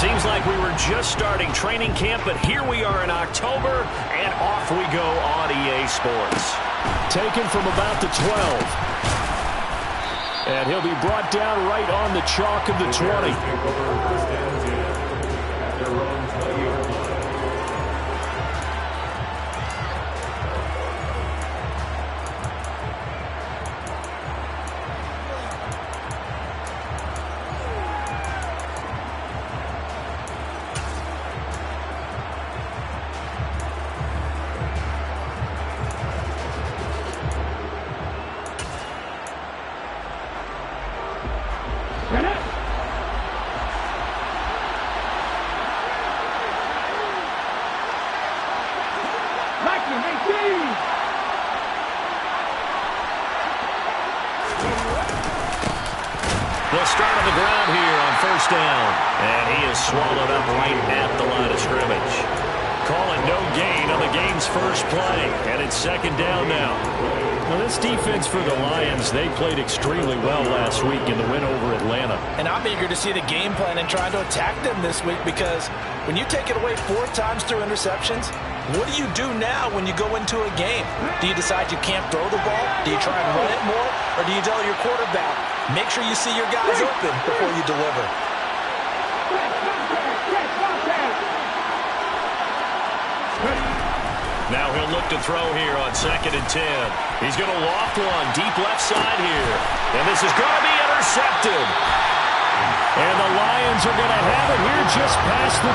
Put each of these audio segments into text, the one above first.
Seems like we were just starting training camp, but here we are in October, and off we go on EA Sports. Taken from about the 12. And he'll be brought down right on the chalk of the 20. They'll start on the ground here on first down. And he is swallowed up right at the line of scrimmage. Call it no gain on the game's first play. And it's second down now. Well, this defense for the Lions, they played extremely well last week in the win over Atlanta. And I'm eager to see the game plan and trying to attack them this week, because when you take it away 4 times through interceptions, what do you do now when you go into a game? Do you decide you can't throw the ball? Do you try and run it more? Or do you tell your quarterback, make sure you see your guys open before you deliver? Now he'll look to throw here on 2nd and 10. He's going to loft one deep left side here. And this is going to be intercepted. And the Lions are going to have it here just past the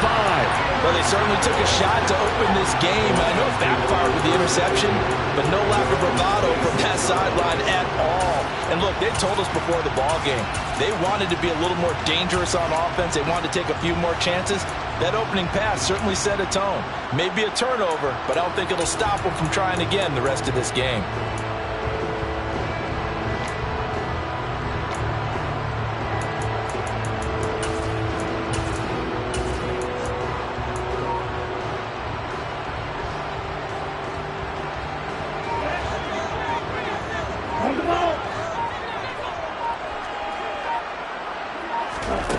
25. Well, they certainly took a shot to open this game. I know it backfired with the interception, but no lack of bravado from that sideline at all. And look, they told us before the ball game, they wanted to be a little more dangerous on offense. They wanted to take a few more chances. That opening pass certainly set a tone. Maybe a turnover, but I don't think it'll stop them from trying again the rest of this game.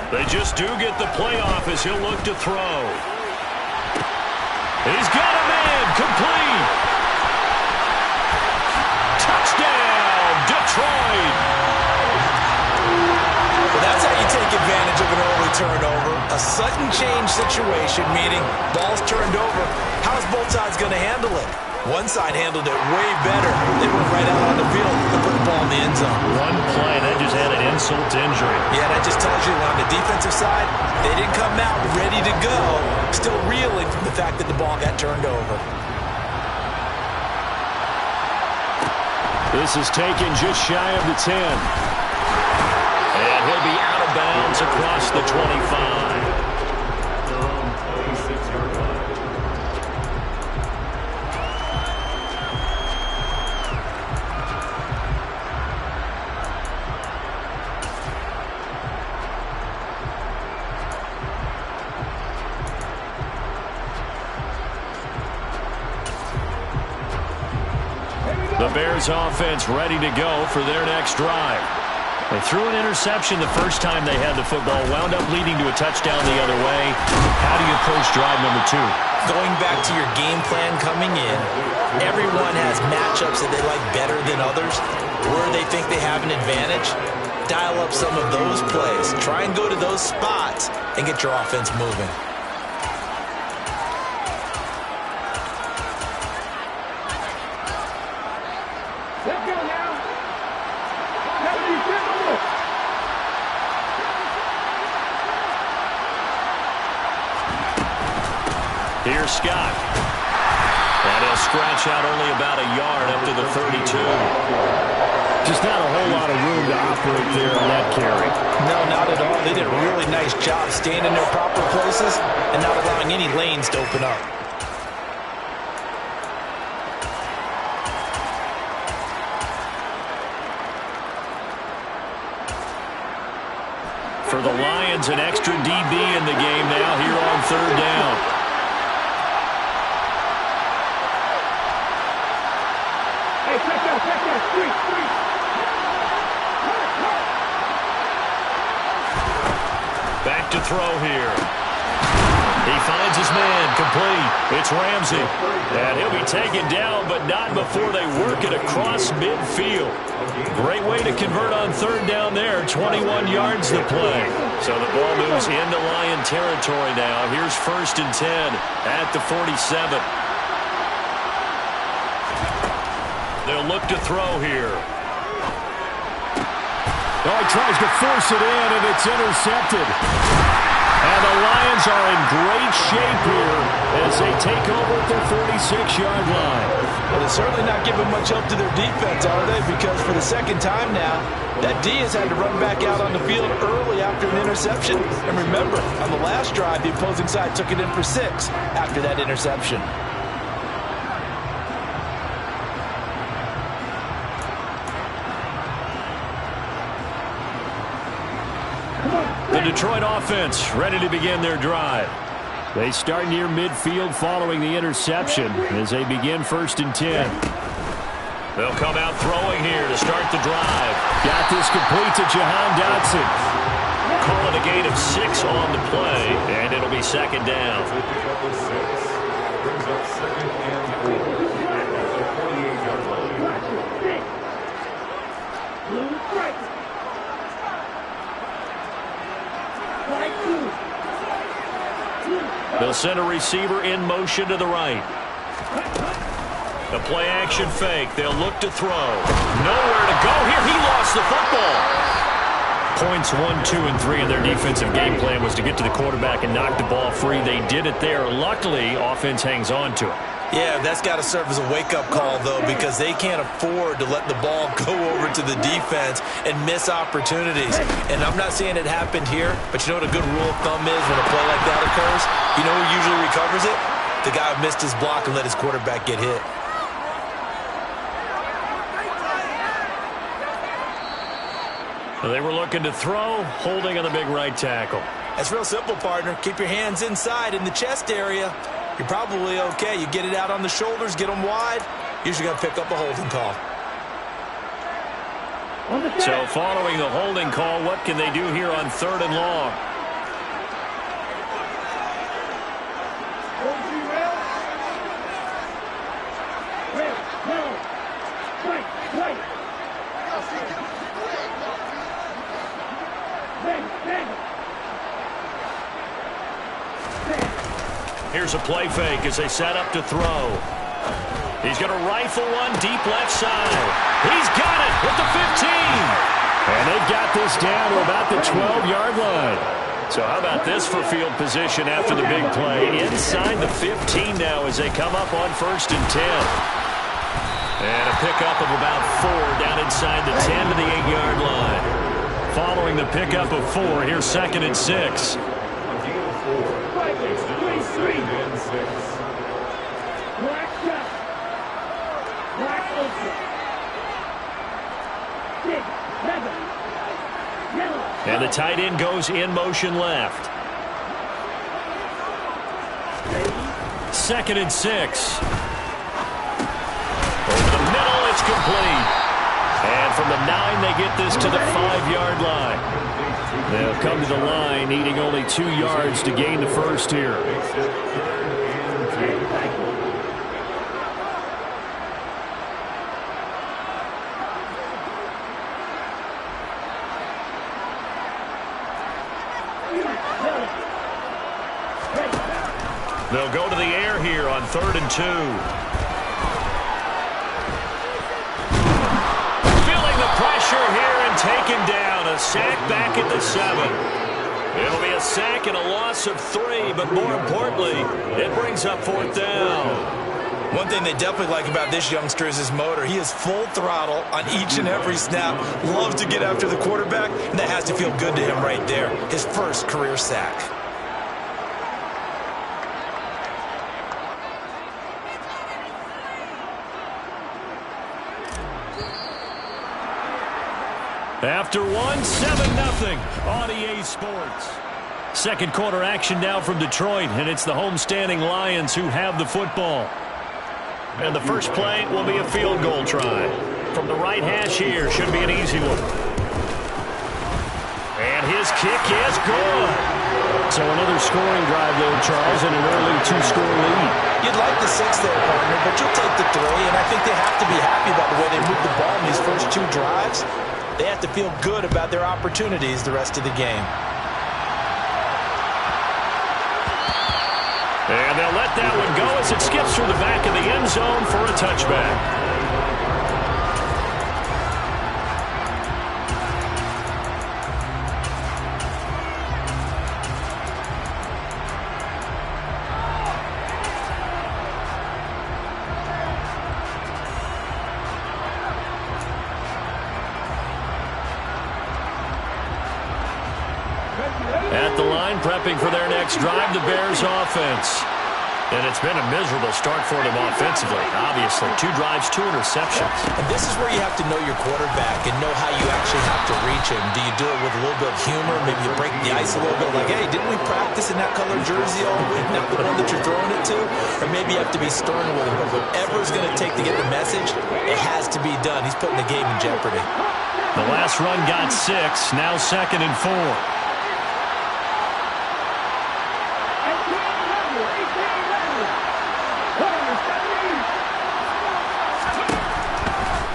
They just do get the playoff as he'll look to throw. He's got a man, complete. Touchdown, Detroit. Well, that's how you take advantage of an early turnover. A sudden change situation, meaning ball's turned over. How's both sides going to handle it? One side handled it way better. They went right out on the field to put the ball in the end zone. One play, that just added insult to injury. Yeah, that just tells you on the defensive side, they didn't come out ready to go, still reeling from the fact that the ball got turned over. This is taken just shy of the 10. And he'll be out of bounds across the 25. The Bears offense ready to go for their next drive. They threw an interception the first time they had the football, wound up leading to a touchdown the other way. How do you approach drive number 2? Going back to your game plan coming in, everyone has matchups that they like better than others, where they think they have an advantage. Dial up some of those plays. Try and go to those spots and get your offense moving. Here's Scott. And he'll scratch out only about a yard up to the 32. Just not a whole lot of room to operate there on that carry. No, not at all. They did a really nice job staying in their proper places and not allowing any lanes to open up. For the Lions, an extra DB in the game now here on third down. Back to throw here. He finds his man, complete. It's Ramsey. And he'll be taken down, but not before they work it across midfield. Great way to convert on third down there. 21 yards to play. So the ball moves into Lion territory now. Here's 1st and 10 at the 47. They'll look to throw here. Oh, he tries to force it in, and it's intercepted. And the Lions are in great shape here as they take over at their 46-yard line. Well, they're certainly not giving much help to their defense, are they? Because for the second time now, that D has had to run back out on the field early after an interception. And remember, on the last drive, the opposing side took it in for 6 after that interception. The Detroit offense ready to begin their drive. They start near midfield following the interception as they begin 1st and 10. They'll come out throwing here to start the drive. Got this complete to Jahan Dotson. Call it a gain of 6 on the play, and it'll be 2nd down. They'll send a receiver in motion to the right. A play-action fake. They'll look to throw. Nowhere to go here. He lost the football. Points 1, 2, and 3 in their defensive game plan was to get to the quarterback and knock the ball free. They did it there. Luckily, offense hangs on to it. Yeah, that's got to serve as a wake-up call, though, because they can't afford to let the ball go over to the defense and miss opportunities. And I'm not saying it happened here, but you know what a good rule of thumb is when a play like that occurs? You know who usually recovers it? The guy who missed his block and let his quarterback get hit. They were looking to throw, holding on the big right tackle. That's real simple, partner. Keep your hands inside in the chest area. You're probably okay. You get it out on the shoulders, get them wide. Usually going to pick up a holding call. So following the holding call, what can they do here on 3rd and long? Here's a play fake as they set up to throw. He's going to rifle one deep left side. He's got it with the 15. And they've got this down to about the 12-yard line. So how about this for field position after the big play? Inside the 15 now as they come up on 1st and 10. And a pickup of about 4 down inside the 10 to the 8-yard line. Following the pickup of 4, here's 2nd and 6. And the tight end goes in motion left. 2nd and 6. Over the middle, it's complete. And from the 9, they get this to the 5-yard line. They'll come to the line, needing only 2 yards to gain the first here. They'll go to the air here on 3rd and 2. Feeling the pressure here and taken down. A sack back at the 7. It'll be a sack and a loss of 3, but more importantly, it brings up 4th down. One thing they definitely like about this youngster is his motor. He is full throttle on each and every snap. Loves to get after the quarterback, and that has to feel good to him right there. His first career sack. After 7-0 on EA Sports. Second quarter action now from Detroit, and it's the homestanding Lions who have the football. And the first play will be a field goal try. From the right hash here, should be an easy one. And his This kick is good. So another scoring drive there, Charles, and an early 2-score lead. You'd like the 6 there, partner, but you'll take the 3, and I think they have to be happy about the way they moved the ball in these first 2 drives. They have to feel good about their opportunities the rest of the game. And they'll let that one go as it skips through the back of the end zone for a touchback. At the line, prepping for their next drive, the Bears offense. And it's been a miserable start for them offensively, obviously. 2 drives, 2 interceptions. And this is where you have to know your quarterback and know how you actually have to reach him. Do you do it with a little bit of humor? Maybe you break the ice a little bit like, hey, didn't we practice in that colored jersey all week? Not the one that you're throwing it to? Or maybe you have to be stern with him. But whatever it's going to take to get the message, it has to be done. He's putting the game in jeopardy. The last run got 6, now 2nd and 4.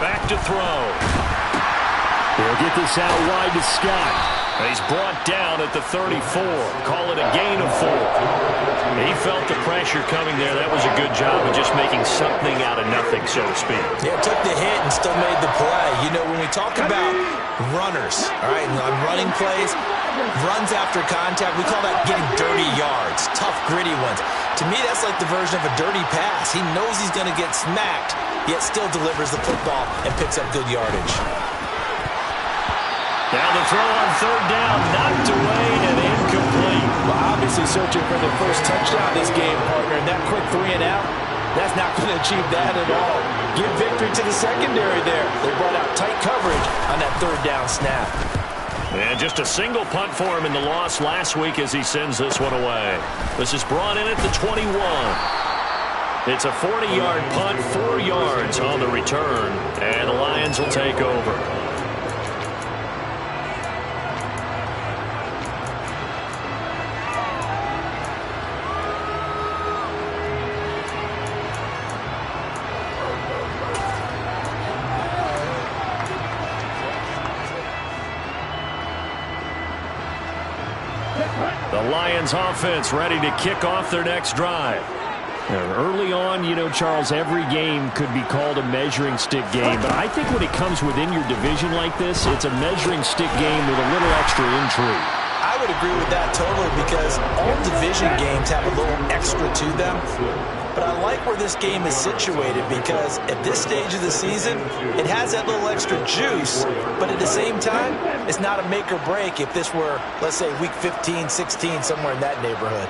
Back to throw. He'll get this out wide to Scott. He's brought down at the 34. Call it a gain of 4. He felt the pressure coming there. That was a good job of just making something out of nothing, so to speak. Yeah, took the hit and still made the play. You know, when we talk about runners, all right, on running plays, runs after contact, we call that getting dirty yards, tough, gritty ones. To me, that's like the version of a dirty pass. He knows he's going to get smacked, yet still delivers the football and picks up good yardage. Now the throw on 3rd down, knocked away and incomplete. Well, obviously searching for their first touchdown this game, partner, and that quick 3 and out, that's not going to achieve that at all. Give victory to the secondary there. They brought out tight coverage on that 3rd down snap. And just a single punt for him in the loss last week as he sends this one away. This is brought in at the 21. It's a 40-yard punt, 4 yards on the return, and the Lions will take over. The Lions offense ready to kick off their next drive. And early on, you know, Charles, every game could be called a measuring stick game. But I think when it comes within your division like this, it's a measuring stick game with a little extra intrigue. I would agree with that totally because all division games have a little extra to them. But I like where this game is situated because at this stage of the season, it has that little extra juice, but at the same time, it's not a make or break if this were, let's say, week 15, 16, somewhere in that neighborhood.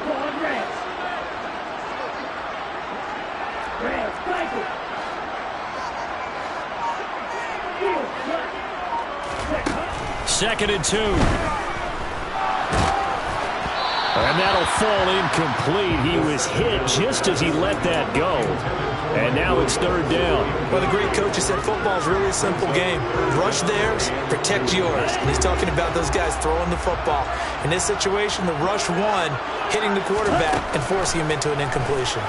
Second and 2. And that'll fall incomplete. He was hit just as he let that go. And now it's 3rd down. Well, the great coach has said football is really a simple game. Rush theirs, protect yours. And he's talking about those guys throwing the football. In this situation, the rush one, hitting the quarterback and forcing him into an incompletion.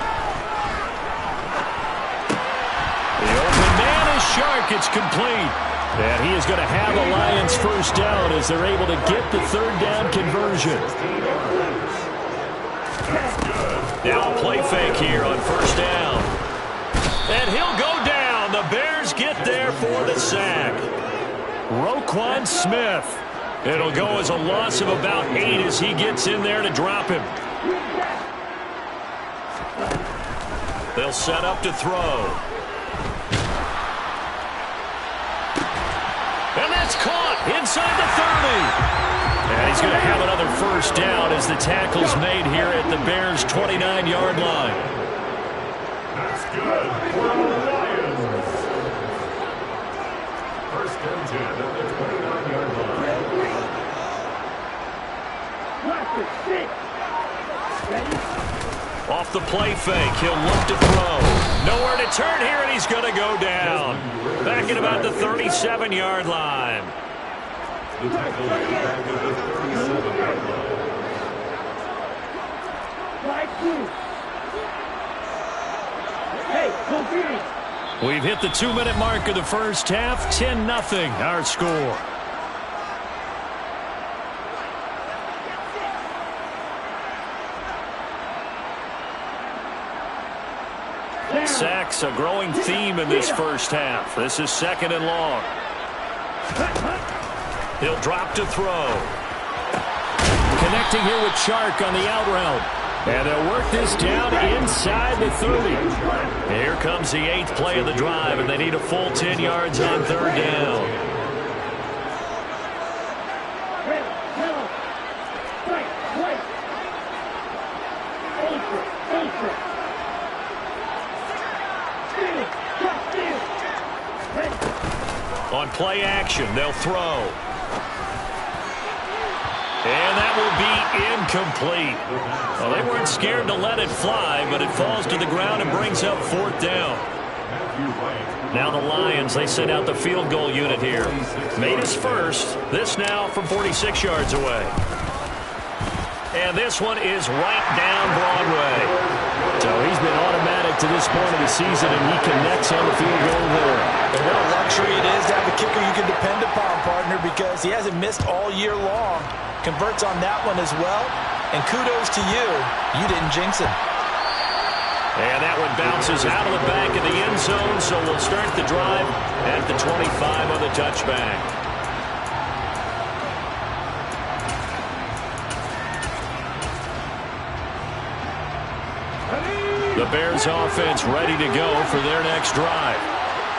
The open man is Shark. It's complete. And he is going to have a Lions first down as they're able to get the 3rd down conversion. Now a play fake here on 1st down. And he'll go down. The Bears get there for the sack. Roquan Smith. It'll go as a loss of about 8 as he gets in there to drop him. They'll set up to throw. And that's caught inside the 30. And he's going to have another first down as the tackle's made here at the Bears' 29-yard line. That's good for the Lions. First and 10 at the 29-yard line. Off the play fake, he'll look to throw. Nowhere to turn here, and he's going to go down. Back at about the 37-yard line. The tackle is back at the 37-yard line. We've hit the 2-minute mark of the first half. 10-0 our score. Sacks, a growing theme in this first half. This is 2nd and long. He'll drop to throw. Connecting here with Chark on the out route. And they'll work this down inside the 30. Here comes the 8th play of the drive, and they need a full 10 yards on 3rd down. On play action, they'll throw. And that will be incomplete. Well, they weren't scared to let it fly, but it falls to the ground and brings up 4th down. Now the Lions, they send out the field goal unit here. Made his first. This now from 46 yards away. And this one is right down Broadway. So he's been automatic to this point of the season, and he connects on the field goal there. And what a luxury it is to have a kicker you can depend upon, partner, because he hasn't missed all year long. Converts on that one as well. And kudos to you. You didn't jinx it. And that one bounces out of the back of the end zone, so we'll start the drive at the 25 on the touchback. The Bears offense ready to go for their next drive.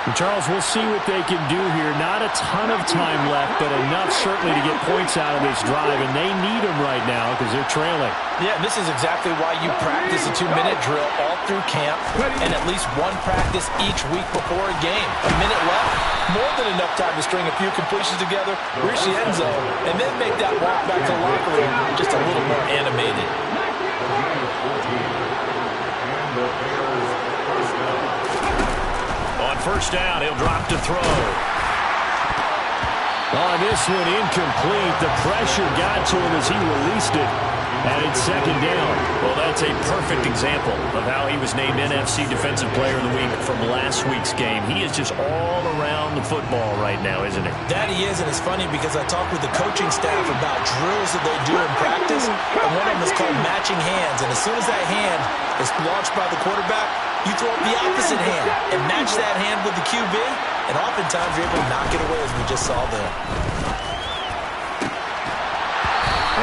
And Charles, we'll see what they can do here. Not a ton of time left, but enough certainly to get points out of this drive, and they need them right now because they're trailing. Yeah, this is exactly why you practice a 2-minute drill all through camp and at least one practice each week before a game. A minute left, more than enough time to string a few completions together, reach the end zone, and then make that walk back to the locker room just a little more animated. On 1st down, he'll drop to throw. Oh, this one incomplete. The pressure got to him as he released it. And it's 2nd down. Well, that's a perfect example of how he was named NFC Defensive Player of the Week from last week's game. He is just all around the football right now, isn't he? That he is, and it's funny because I talked with the coaching staff about drills that they do in practice, and one of them is called matching hands. And as soon as that hand is launched by the quarterback, you throw up the opposite hand and match that hand with the QB, and oftentimes you're able to knock it away, as we just saw there.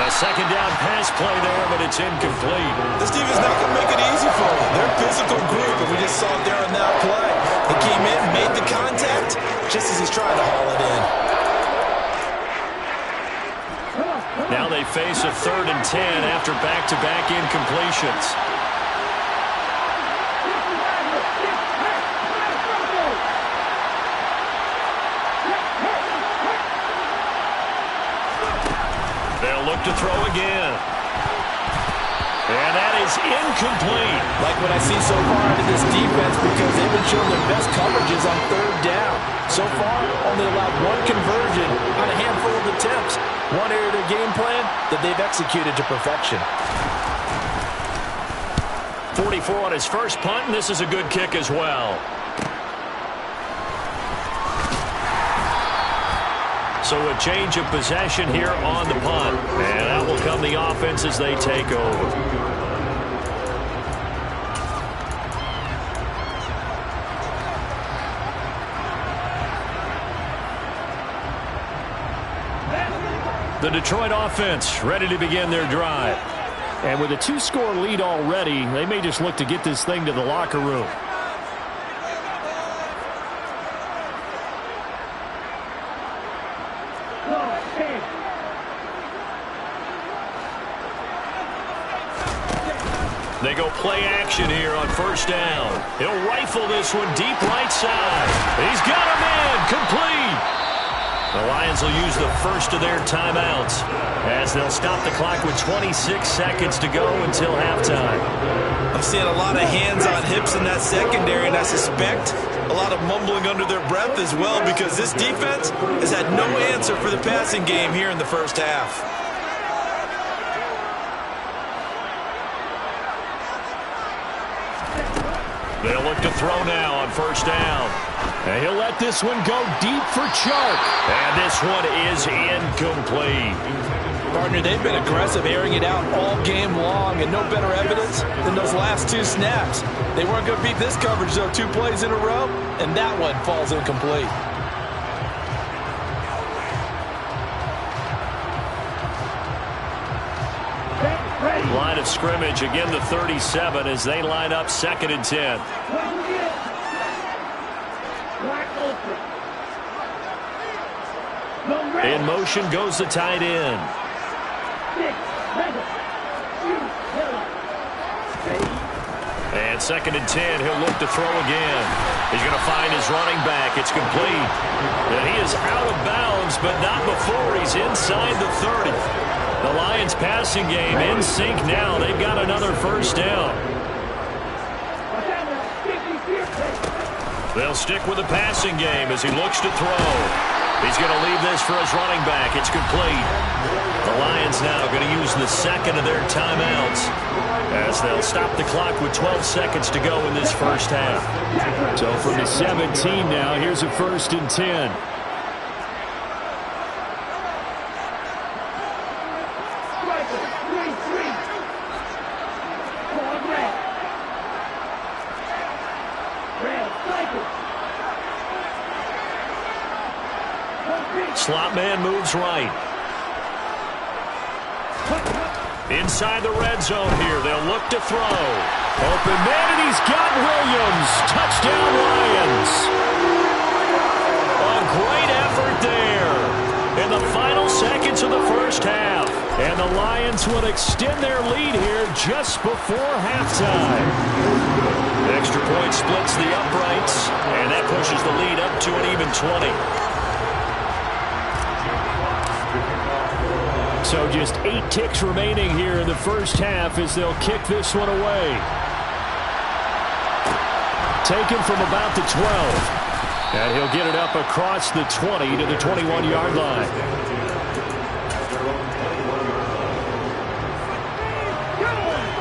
A 2nd down pass play there, but it's incomplete. This team is not going to make it easy for you. They're a physical group, and we just saw it there on that play. They came in, made the contact, just as he's trying to haul it in. Now they face a 3rd and 10 after back-to-back incompletions. They'll look to throw again. And that is incomplete. Like what I see so far out of this defense, because they've been showing their best coverages on 3rd down. So far, only allowed one conversion on a handful of attempts. One area of their game plan that they've executed to perfection. 44 on his first punt, and this is a good kick as well. So a change of possession here on the punt. And out will come the offense as they take over. The Detroit offense ready to begin their drive. And with a 2-score lead already, they may just look to get this thing to the locker room. They go play action here on 1st down. He'll rifle this one deep right side. He's got him in. Complete. The Lions will use the first of their timeouts as they'll stop the clock with 26 seconds to go until halftime. I'm seeing a lot of hands on hips in that secondary, and I suspect a lot of mumbling under their breath as well, because this defense has had no answer for the passing game here in the first half. They'll look to throw now on first down. And he'll let this one go deep for Chark. And this one is incomplete. Partner, they've been aggressive, airing it out all game long, and no better evidence than those last two snaps. They weren't going to beat this coverage, though, 2 plays in a row, and that one falls incomplete. Line of scrimmage, again the 37 as they line up 2nd and 10. In motion goes the tight end. And 2nd and 10, he'll look to throw again. He's going to find his running back. It's complete. And he is out of bounds, but not before he's inside the 30. The Lions passing game in sync now. They've got another first down. They'll stick with the passing game as he looks to throw. He's going to leave this for his running back. It's complete. The Lions now going to use the second of their timeouts as they'll stop the clock with 12 seconds to go in this first half. So from the 17 now, here's a 1st and 10. Slot man moves right. Inside the red zone here. They'll look to throw. Open man, and he's got Williams. Touchdown, Lions. A great effort there in the final seconds of the first half. And the Lions will extend their lead here just before halftime. Extra point splits the uprights, and that pushes the lead up to an even 20. So just 8 ticks remaining here in the first half as they'll kick this one away. Taken from about the 12. And he'll get it up across the 20 to the 21-yard line.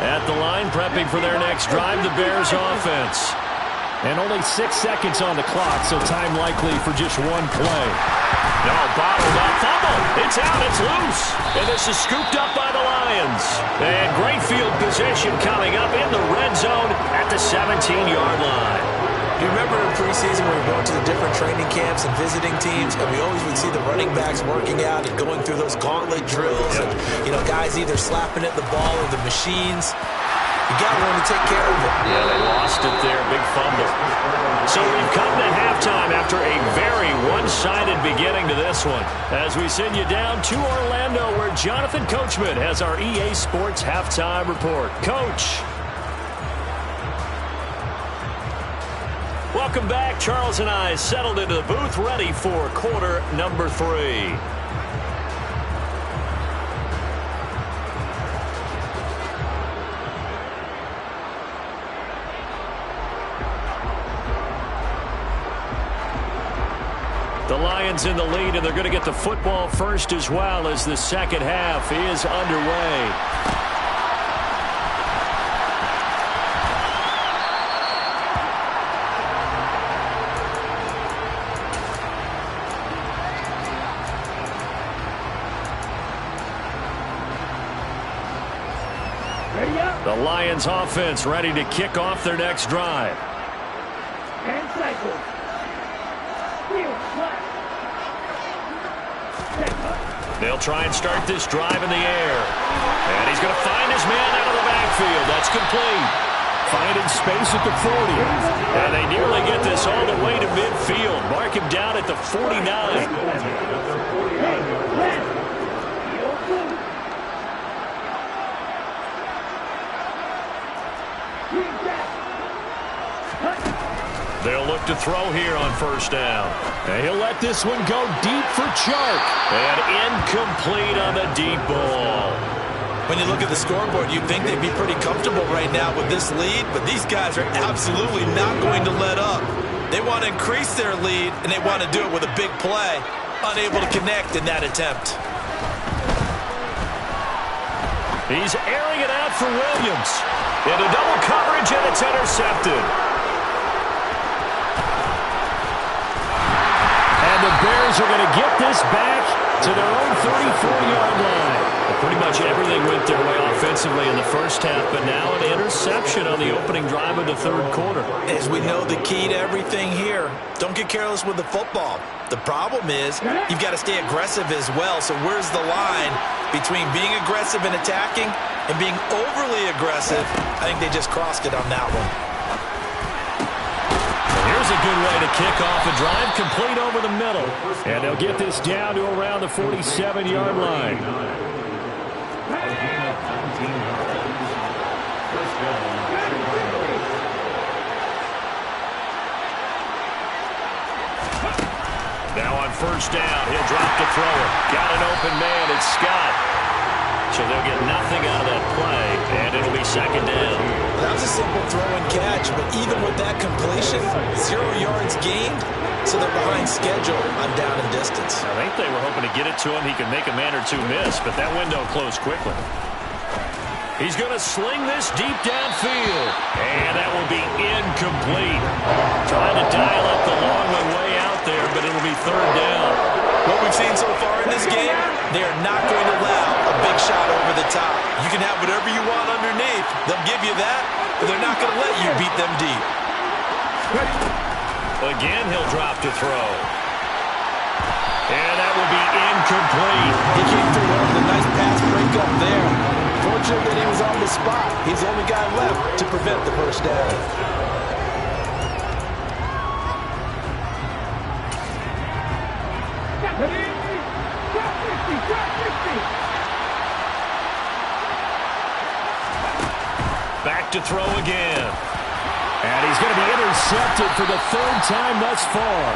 At the line, prepping for their next drive, the Bears offense. And only 6 seconds on the clock, so time likely for just one play. No, bottled up, fumble. It's out, it's loose. And this is scooped up by the Lions. And great field position coming up in the red zone at the 17-yard line. You remember in preseason when we were going to the different training camps and visiting teams, and we always would see the running backs working out and going through those gauntlet drills. Yep. And, you know, guys either slapping at the ball or the machines. You got to learn to take care of it. Yeah, they lost it there. Big fumble. So we've come to halftime after a very one-sided beginning to this one. As we send you down to Orlando, where Jonathan Coachman has our EA Sports halftime report. Coach. Welcome back. Charles and I settled into the booth, ready for quarter number 3. The Lions in the lead, and they're going to get the football first as well as the second half is underway. The Lions offense ready to kick off their next drive. And cycle. They'll try and start this drive in the air. And he's going to find his man out of the backfield. That's complete. Finding space at the 40. And they nearly get this all the way to midfield. Mark him down at the 49. They'll look to throw here on first down. And he'll let this one go deep for Chark. And incomplete on the deep ball. When you look at the scoreboard, you'd think they'd be pretty comfortable right now with this lead, but these guys are absolutely not going to let up. They want to increase their lead, and they want to do it with a big play. Unable to connect in that attempt. He's airing it out for Williams. Into double coverage, and it's intercepted. And the Bears are going to get this back to their own 34-yard line. Pretty much everything went their way offensively in the first half, but now an interception on the opening drive of the third quarter. As we know, the key to everything here, don't get careless with the football. The problem is you've got to stay aggressive as well. So where's the line between being aggressive and attacking and being overly aggressive? I think they just crossed it on that one. Here's a good way to kick off a drive, complete over the middle. And they'll get this down to around the 47-yard line. Now on first down, he'll drop to throw it. Got an open man, it's Scott. So they'll get nothing out of that play, and it'll be second down. That was a simple throw and catch, but even with that completion, 0 yards gained, so they're behind schedule on down and distance. I think they were hoping to get it to him. He could make a man or two miss, but that window closed quickly. He's going to sling this deep downfield, and that will be incomplete. Trying to dial up the long way out there, but it'll be third down. What we've seen so far in this game, they are not going to allow a big shot over the top. You can have whatever you want underneath. They'll give you that, but they're not going to let you beat them deep. Again, he'll drop to throw. And that will be incomplete. He came through with a nice pass breakup there. Fortunate that he was on the spot. He's the only guy left to prevent the first down. Back to throw again. And he's going to be intercepted for the third time thus far.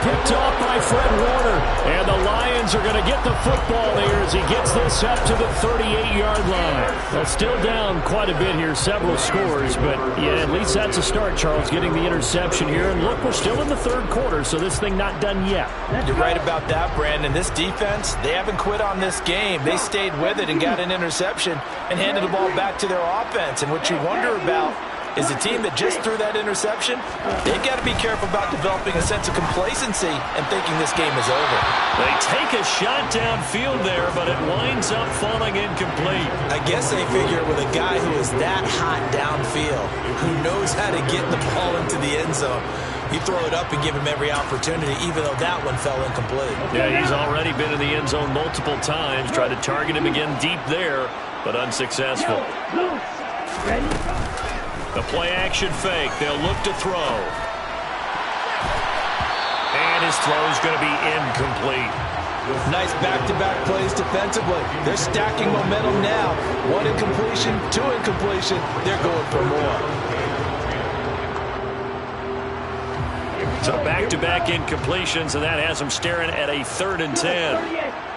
Picked off by Fred Warner. And the Lions are going to get the football here as he gets this up to the 38-yard line. Well, still down quite a bit here, several scores. But, yeah, at least that's a start, Charles, getting the interception here. And, look, we're still in the third quarter, so this thing not done yet. You're right about that, Brandon. This defense, they haven't quit on this game. They stayed with it and got an interception and handed the ball back to their offense. And what you wonder about is the team that just threw that interception, they've got to be careful about developing a sense of complacency and thinking this game is over. They take a shot downfield there, but it winds up falling incomplete. I guess they figure with a guy who is that hot downfield, who knows how to get the ball into the end zone, you throw it up and give him every opportunity, even though that one fell incomplete. Yeah, he's already been in the end zone multiple times, tried to target him again deep there, but unsuccessful. Ready? The play-action fake. They'll look to throw. And his throw's going to be incomplete. Nice back-to-back plays defensively. They're stacking momentum now. 1 incompletion, 2 incompletion. They're going for more. So back-to-back incompletions, and that has them staring at a 3rd and 10.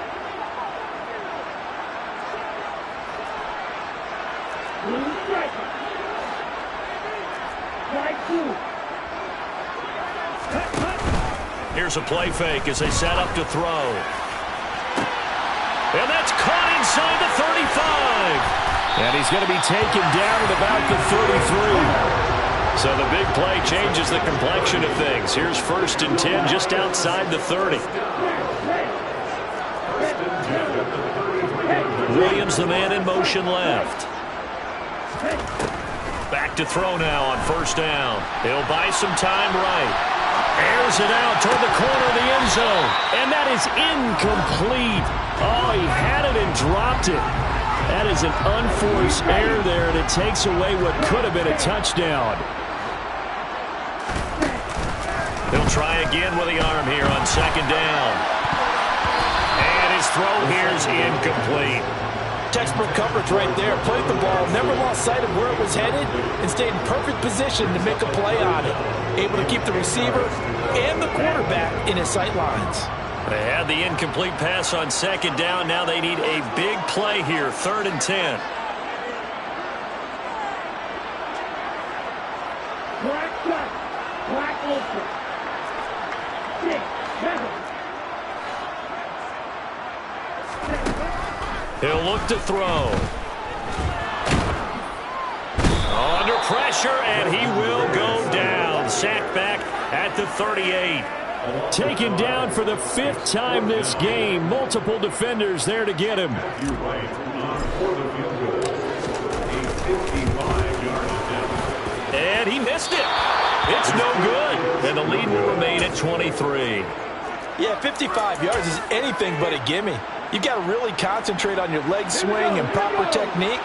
Here's a play fake as they set up to throw. And that's caught inside the 35. And he's going to be taken down at about the 33. So the big play changes the complexion of things. Here's 1st and 10 just outside the 30. Williams, the man in motion left. Back to throw now on 1st down. He'll buy some time right. Airs it out toward the corner of the end zone. And that is incomplete. Oh, he had it and dropped it. That is an unforced error there, and it takes away what could have been a touchdown. He'll try again with the arm here on 2nd down. And his throw here is incomplete. Textbook coverage right there. Played the ball, never lost sight of where it was headed, and stayed in perfect position to make a play on it. Able to keep the receiver and the quarterback in his sight lines. They had the incomplete pass on second down. Now they need a big play here, 3rd and 10. Black shot. Black open. 6, 7. He'll look to throw. Under pressure, and he will go down. Sacked back at the 38. Taken down for the 5th time this game. Multiple defenders there to get him. And he missed it. It's no good. And the lead will remain at 23. Yeah, 55 yards is anything but a gimme. You've got to really concentrate on your leg swing and proper technique.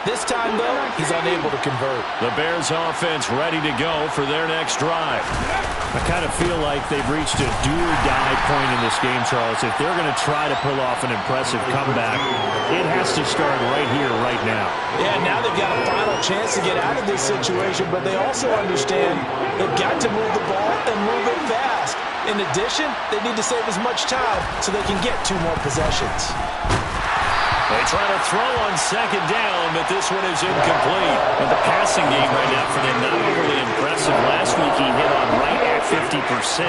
This time, though, he's unable to convert. The Bears offense ready to go for their next drive. I kind of feel like they've reached a do-or-die point in this game, Charles. If they're going to try to pull off an impressive comeback, it has to start right here, right now. Yeah, now they've got a final chance to get out of this situation, but they also understand they've got to move the ball and move it fast. In addition, they need to save as much time so they can get 2 more possessions. They try to throw on second down, but this one is incomplete. And the passing game right now for them not overly impressive. Last week he hit on right at 50%.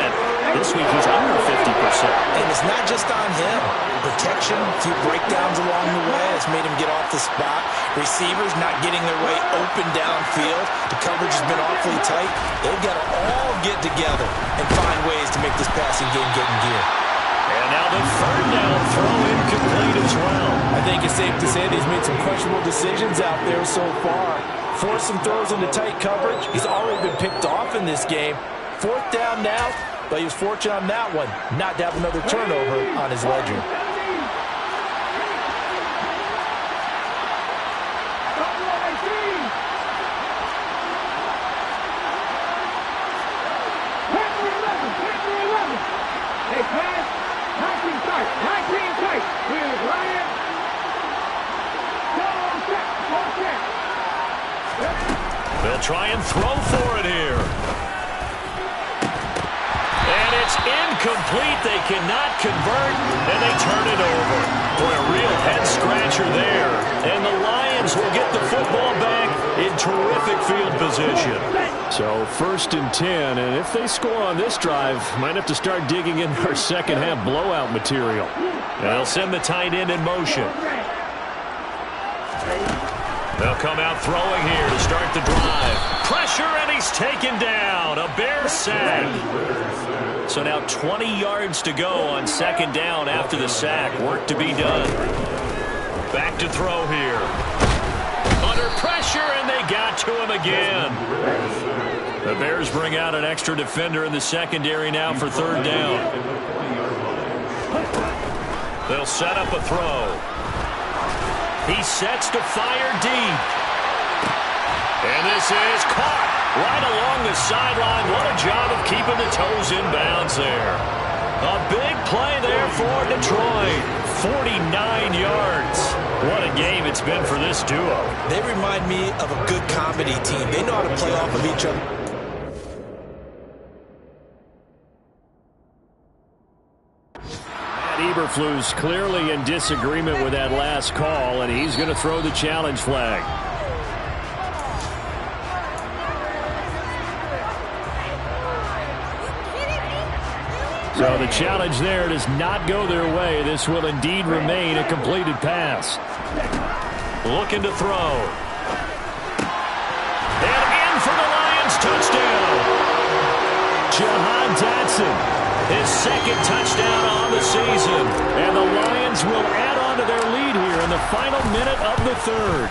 This week he's under 50%. And it's not just on him. Protection, a few breakdowns along the way has made him get off the spot. Receivers not getting their way open downfield. The coverage has been awfully tight. They've got to all get together and find ways to make this passing game get in gear. And now the 3rd down throw incomplete as well. I think it's safe to say that he's made some questionable decisions out there so far. Forced some throws into tight coverage. He's already been picked off in this game. 4th down now, but he was fortunate on that one not to have another turnover on his ledger. They'll try and throw for it here. And it's incomplete. They cannot convert, and they turn it over. Boy, a real head-scratcher there. And the Lions will get the football back in terrific field position. So 1st and 10, and if they score on this drive, might have to start digging in our second-half blowout material. They'll send the tight end in motion. They'll come out throwing here to start the drive. Pressure, and he's taken down. A Bear sack. So now 20 yards to go on second down after the sack. Work to be done. Back to throw here. Under pressure, and they got to him again. The Bears bring out an extra defender in the secondary now for 3rd down. They'll set up a throw. He sets to fire deep. And this is caught right along the sideline. What a job of keeping the toes in bounds there. A big play there for Detroit. 49 yards. What a game it's been for this duo. They remind me of a good comedy team. They know how to play off of each other. Eberflus clearly in disagreement with that last call, and he's going to throw the challenge flag. So the challenge there does not go their way. This will indeed remain a completed pass. Looking to throw. And in for the Lions touchdown. Jahan Dotson, his 2nd touchdown on the season. And the Lions will add on to their lead here in the final minute of the 3rd.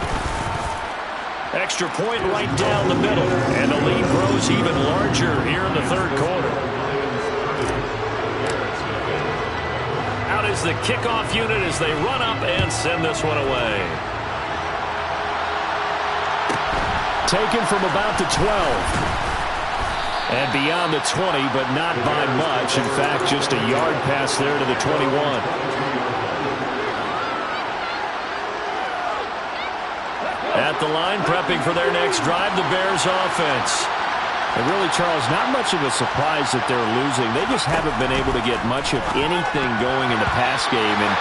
Extra point right down the middle. And the lead grows even larger here in the 3rd quarter. Out is the kickoff unit as they run up and send this one away. Taken from about the 12. And beyond the 20, but not by much. In fact, just a yard pass there to the 21. At the line, prepping for their next drive, the Bears offense. And really, Charles, not much of a surprise that they're losing. They just haven't been able to get much of anything going in the pass game. And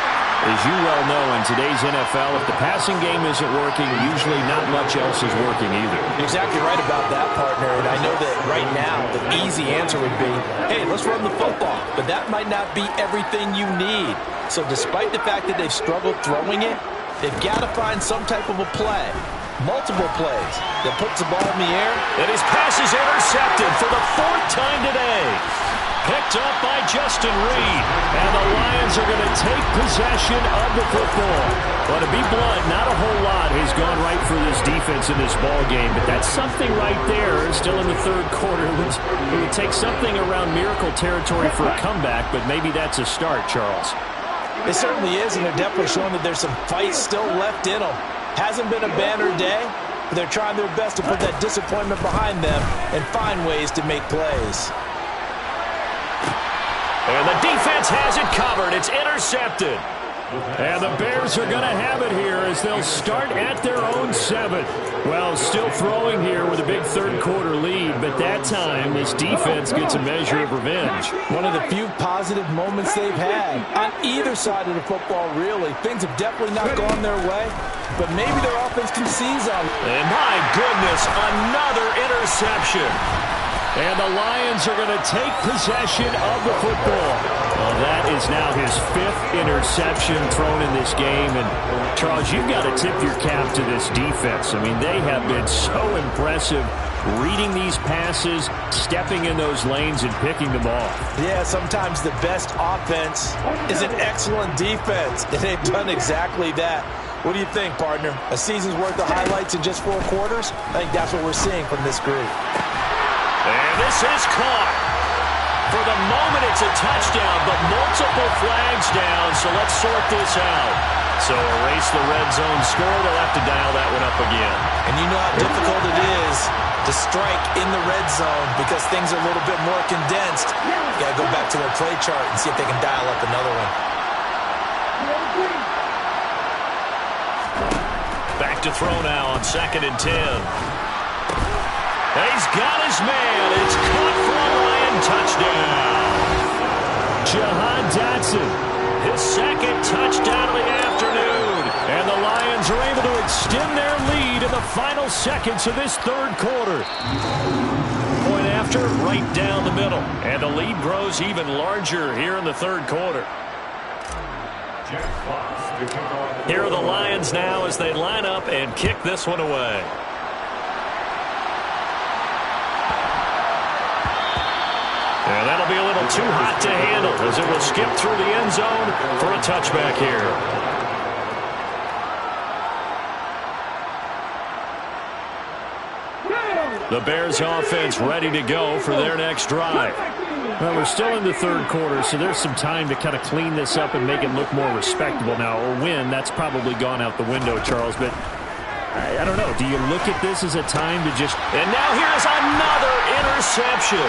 as you well know, in today's NFL, if the passing game isn't working, usually not much else is working either. Exactly right about that, partner. And I know that right now the easy answer would be, hey, let's run the football. But that might not be everything you need. So despite the fact that they've struggled throwing it, they've got to find some type of a play. Multiple plays that puts the ball in the air. And his pass is intercepted for the 4th time today. Picked up by Justin Reed. And the Lions are going to take possession of the football. Well, to be blunt, not a whole lot has gone right for this defense in this ball game. But that's something right there. Still in the 3rd quarter. It would take something around miracle territory for a comeback. But maybe that's a start, Charles. It certainly is, and they're definitely showing that there's some fight still left in them. Hasn't been a banner day, but they're trying their best to put that disappointment behind them and find ways to make plays. And the defense has it covered. It's intercepted. And the Bears are going to have it here as they'll start at their own 7. Well, still throwing here with a big 3rd quarter lead, but that time this defense gets a measure of revenge. One of the few positive moments they've had on either side of the football, really. Things have definitely not gone their way, but maybe their offense can seize on it. And my goodness, another interception. And the Lions are going to take possession of the football. Well, that is now his 5th interception thrown in this game. And, Charles, you've got to tip your cap to this defense. I mean, they have been so impressive reading these passes, stepping in those lanes, and picking them off. Yeah, sometimes the best offense is an excellent defense, and they've done exactly that. What do you think, partner? A season's worth of highlights in just 4 quarters? I think that's what we're seeing from this group. And this is caught. For the moment, it's a touchdown, but multiple flags down, so let's sort this out. So erase the red zone score. They'll have to dial that one up again. And you know how difficult it is to strike in the red zone because things are a little bit more condensed. You got to go back to their play chart and see if they can dial up another one. Back to throw now on 2nd and 10. He's got his man. It's caught for a Lion touchdown. Jahan Dotson, his 2nd touchdown of the afternoon. And the Lions are able to extend their lead in the final seconds of this 3rd quarter. Point after, right down the middle. And the lead grows even larger here in the 3rd quarter. Here are the Lions now as they line up and kick this one away. And that'll be a little too hot to handle as it will skip through the end zone for a touchback here. The Bears offense ready to go for their next drive. Well, we're still in the 3rd quarter, so there's some time to kind of clean this up and make it look more respectable now. A win, that's probably gone out the window, Charles, but I don't know. Do you look at this as a time to just... And now here's another interception.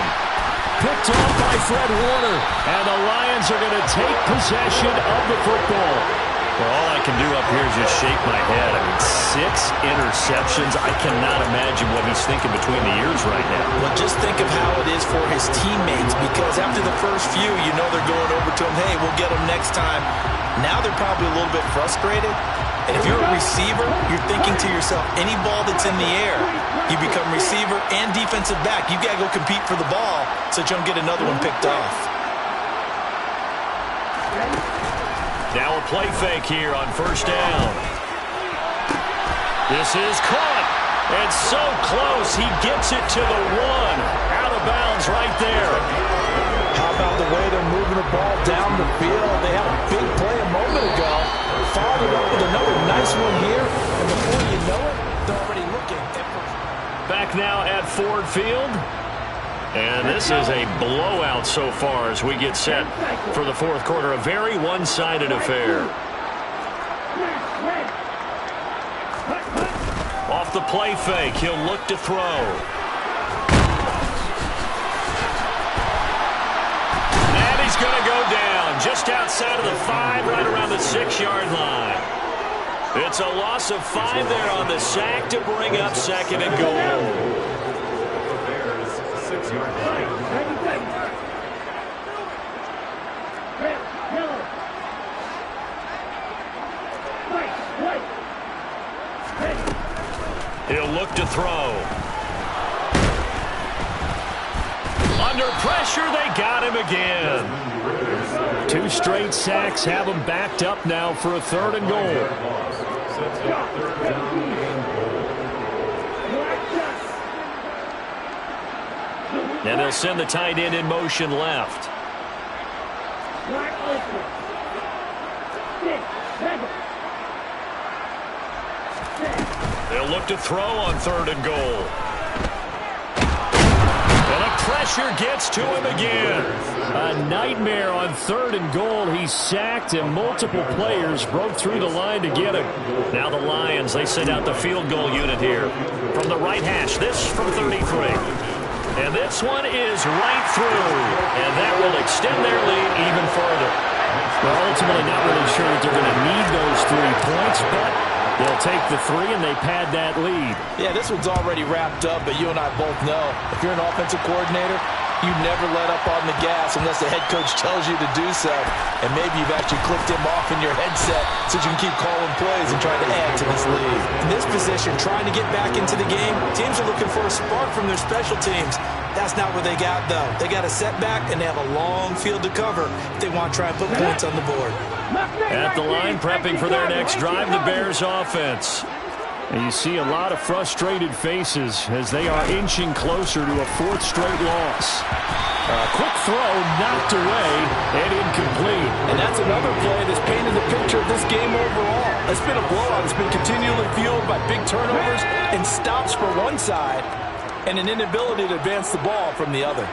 Picked off by Fred Warner. And the Lions are going to take possession of the football. Well, all I can do up here is just shake my head. I mean, 6 interceptions. I cannot imagine what he's thinking between the ears right now. Well, just think of how it is for his teammates, because after the first few, you know they're going over to him, hey, we'll get him next time. Now they're probably a little bit frustrated. And if you're a receiver, you're thinking to yourself, any ball that's in the air, you become receiver and defensive back. You've got to go compete for the ball so that you don't get another one picked off. Now a play fake here on 1st down. This is caught. And so close, he gets it to the 1. Out of bounds right there. How about the way they're moving the ball down the field? They had a big play a moment ago. Followed it up with another nice one here. And before you know it, they're already looking. Back now at Ford Field. And this is a blowout so far as we get set for the 4th quarter. A very one-sided affair. Off the play fake, he'll look to throw. And he's going to go down just outside of the 5, right around the 6-yard line. It's a loss of 5 there on the sack to bring up second and goal. Bears, 6-yard line. He'll look to throw. Under pressure, they got him again. 2 straight sacks have him backed up now for a 3rd and goal. And they'll send the tight end in motion left. They'll look to throw on 3rd and goal. And the pressure gets to him again. A nightmare on 3rd and goal. He's sacked, and multiple players broke through the line to get him. Now the Lions, they send out the field goal unit here. From the right hash, this from 33. And this one is right through. And that will extend their lead even further. They're ultimately not really sure that they're going to need those 3 points, but they'll take the 3 and they pad that lead. Yeah, this one's already wrapped up, but you and I both know if you're an offensive coordinator, you never let up on the gas unless the head coach tells you to do so. And maybe you've actually clicked him off in your headset so you can keep calling plays and trying to add to this lead. In this position, trying to get back into the game, teams are looking for a spark from their special teams. That's not what they got, though. They got a setback, and they have a long field to cover if they want to try and put points on the board. At the line, prepping for their next drive, the Bears offense. And you see a lot of frustrated faces as they are inching closer to a 4th straight loss. A quick throw knocked away and incomplete. And that's another play that's painted the picture of this game overall. It's been a blowout. It's been continually fueled by big turnovers and stops for one side and an inability to advance the ball from the other.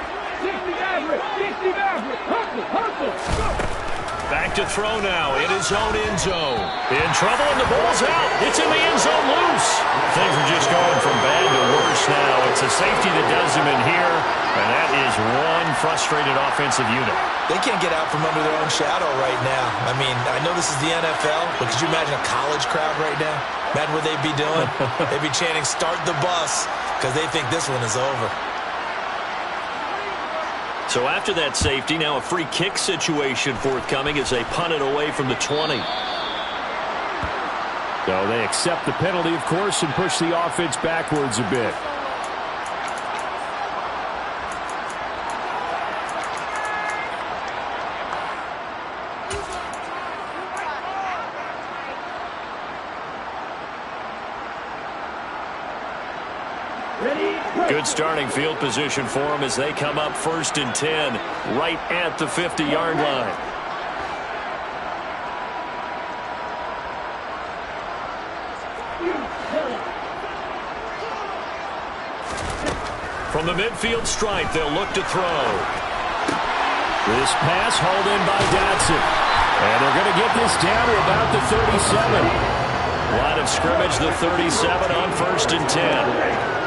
Back to throw now in his own end zone. In trouble, and the ball's out. It's in the end zone loose. Things are just going from bad to worse now. It's a safety that does him in here, and that is one frustrated offensive unit. They can't get out from under their own shadow right now. I mean, I know this is the NFL, but could you imagine a college crowd right now? Imagine what they'd be doing. They'd be chanting, "Start the bus," because they think this one is over. So after that safety, now a free kick situation forthcoming as they punt it away from the 20. So they accept the penalty, of course, and push the offense backwards a bit. Good starting field position for them as they come up 1st and 10, right at the 50-yard line. From the midfield stripe, they'll look to throw. This pass hauled in by Dotson. And they're going to get this down to about the 37. Line of scrimmage, the 37 on 1st and 10.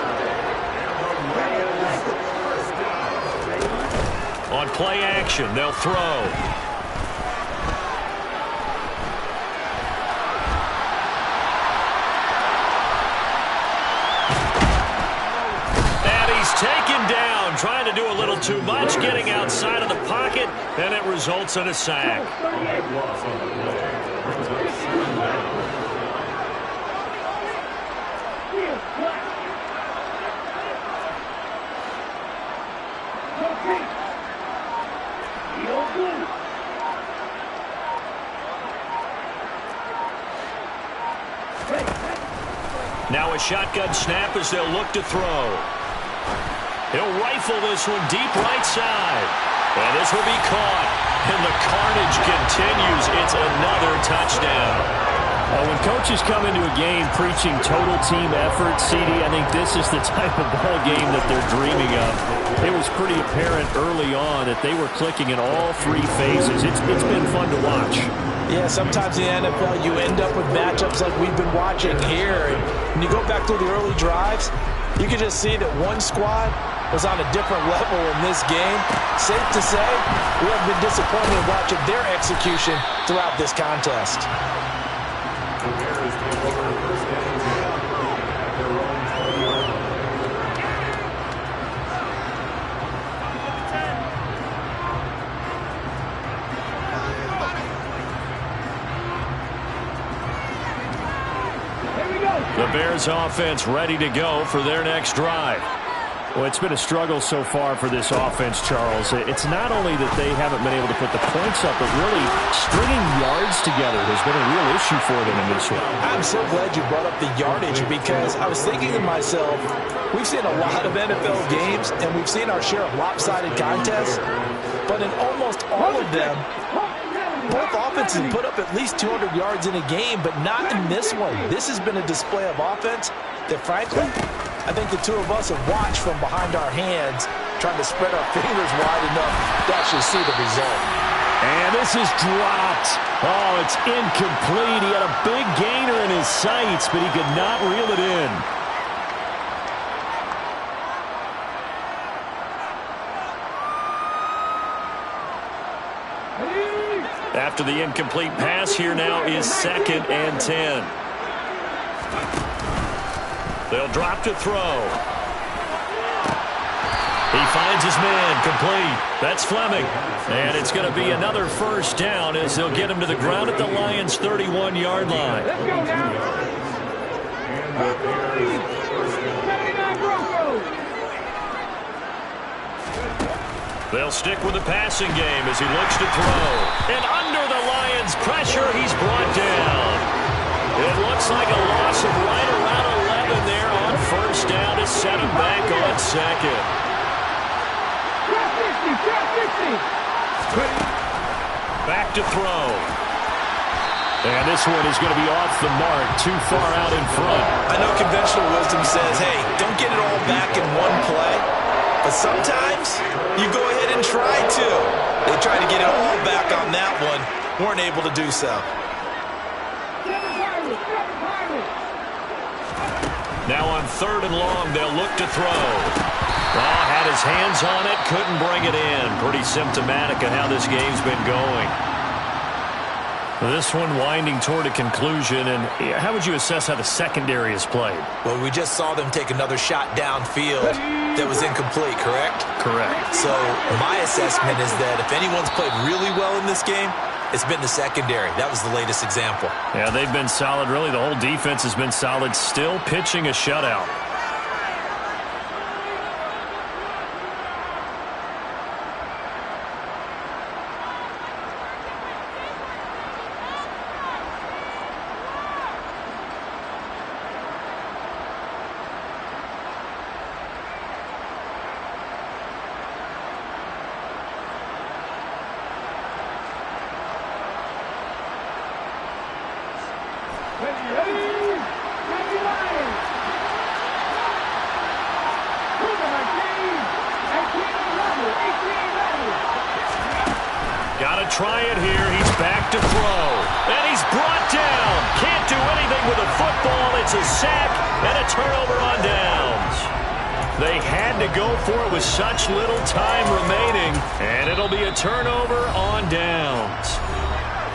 On play action, they'll throw. And he's taken down, trying to do a little too much, getting outside of the pocket, and it results in a sack. Now a shotgun snap as they'll look to throw. He'll rifle this one deep right side. And this will be caught. And the carnage continues. It's another touchdown. When coaches come into a game preaching total team effort, CD, I think this is the type of ball game that they're dreaming of. It was pretty apparent early on that they were clicking in all 3 phases. It's been fun to watch. Yeah, sometimes in the NFL you end up with matchups like we've been watching here. And when you go back to the early drives, you can just see that one squad was on a different level in this game. Safe to say, we have been disappointed in watching their execution throughout this contest. The Bears the Bears offense ready to go for their next drive. Well, it's been a struggle so far for this offense, Charles. It's not only that they haven't been able to put the points up, but really stringing yards together has been a real issue for them in this one. I'm so glad you brought up the yardage, because I was thinking to myself, we've seen a lot of NFL games, and we've seen our share of lopsided contests, but in almost all of them, both offenses put up at least 200 yards in a game, but not in this one. This has been a display of offense that, frankly, I think the two of us have watched from behind our hands, trying to spread our fingers wide enough to actually see the result. And this is dropped. Oh, it's incomplete. He had a big gainer in his sights, but he could not reel it in. After the incomplete pass, here now is 2nd and 10. They'll drop to throw. He finds his man, complete. That's Fleming. And it's going to be another first down as they'll get him to the ground at the Lions' 31-yard line. Let's go now. They'll stick with the passing game as he looks to throw. And under the Lions' pressure, he's brought down. It looks like a loss of right around 11 there on first down to set him back on 2nd. Back to throw. And this one is going to be off the mark, too far out in front. I know conventional wisdom says, hey, don't get it all back in one play. But sometimes you go ahead and try to. They tried to get it all back on that one. Weren't able to do so. Now on 3rd and long, they'll look to throw. Oh, had his hands on it, couldn't bring it in. Pretty symptomatic of how this game's been going. This one winding toward a conclusion, and how would you assess how the secondary has played? Well, we just saw them take another shot downfield that was incomplete, correct? Correct. So my assessment is that if anyone's played really well in this game, it's been the secondary. That was the latest example. Yeah, they've been solid. Really, the whole defense has been solid, still pitching a shutout. Try it here. He's back to throw. And he's brought down. Can't do anything with a football. It's a sack and a turnover on downs. They had to go for it with such little time remaining. And it'll be a turnover on downs.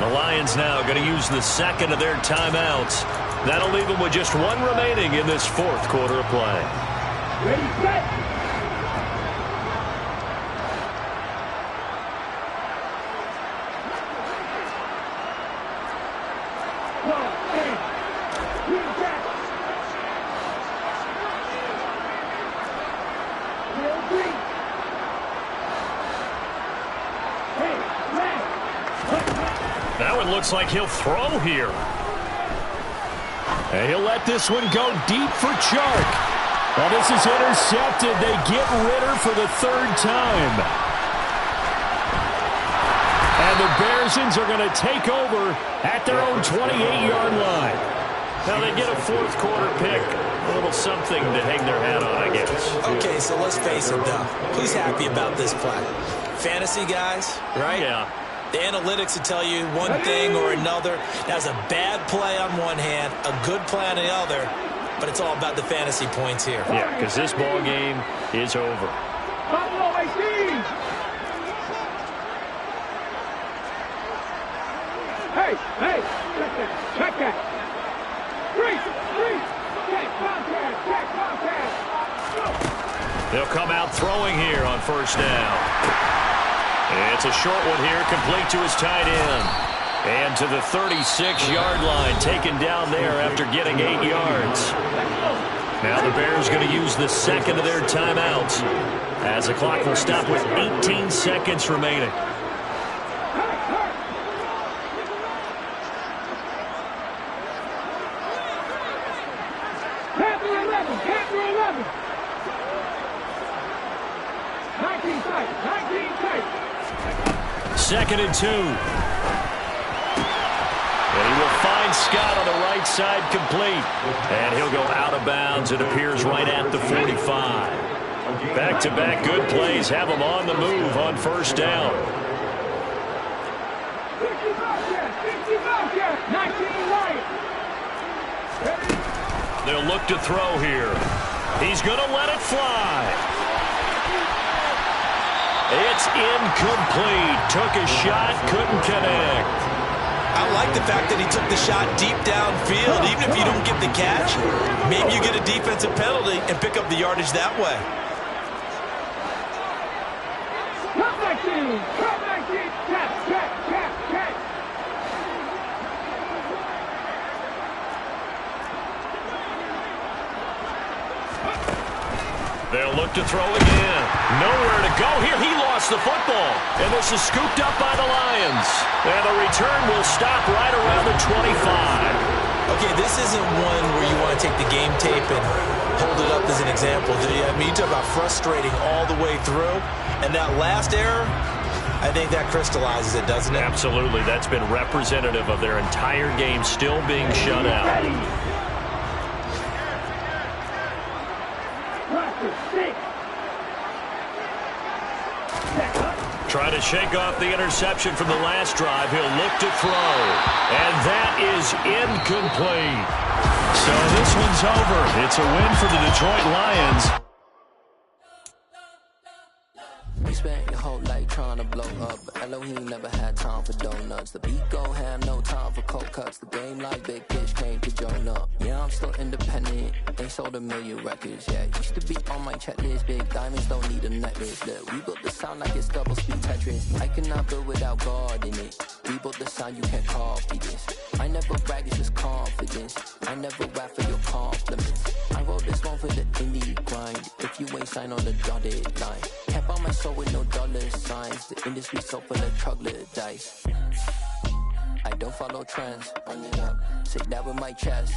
The Lions now going to use the 2nd of their timeouts. That'll leave them with just 1 remaining in this 4th quarter of play. Ready, set. That one looks like he'll throw here. And he'll let this one go deep for Chark. Well, this is intercepted. They get Ritter for the 3rd time. And the Bearsons are going to take over at their own 28-yard line. Now they get a 4th quarter pick. A little something to hang their hat on, I guess. Okay, so let's face it, though. Who's happy about this play? Fantasy guys, right? Yeah. The analytics will tell you one thing or another. That's a bad play on one hand, a good play on the other, but it's all about the fantasy points here. Yeah, because this ball game is over. Buffalo 18. Hey, check that. Check. They'll come out throwing here on first down. It's a short one here, complete to his tight end. And to the 36-yard line, taken down there after getting 8 yards. Now the Bears going to use the second of their timeouts as the clock will stop with 18 seconds remaining. Second and 2. And he will find Scott on the right side complete. And he'll go out of bounds. It appears right at the 45. Back-to-back good plays have him on the move on first down. They'll look to throw here. He's going to let it fly. It's incomplete. Took a shot, couldn't connect. I like the fact that he took the shot deep downfield. Even if you don't get the catch, maybe you get a defensive penalty and pick up the yardage that way. They'll look to throw again. Nowhere to go here. He lost the football. And this is scooped up by the Lions. And the return will stop right around the 25. Okay, this isn't one where you want to take the game tape and hold it up as an example, do you? I mean, you talk about frustrating all the way through. And that last error, I think that crystallizes it, doesn't it? Absolutely. That's been representative of their entire game still being shut out. Trying to shake off the interception from the last drive. He'll look to throw. And that is incomplete. So this one's over. It's a win for the Detroit Lions. You spent your whole life trying to blow up, but Elohim never had time for donuts. The beat go ham, no time for cold cuts. The game like Big Fish came to Jonah. Yeah, I'm still independent. They sold 1 million records. Yeah, used to be on my checklist. Big diamonds don't need a necklace. Look, we built the sound like it's double speed Tetris. I cannot build without God in it. We built the sound, you can't copy this. I never brag, it's just confidence. I never rap for your compliments. I wrote this one for the indie grind. If you ain't signed on the dotted line, can't buy my soul with no dollar signs. The industry so full of troglodytes. I don't follow trends. Say that with my chest.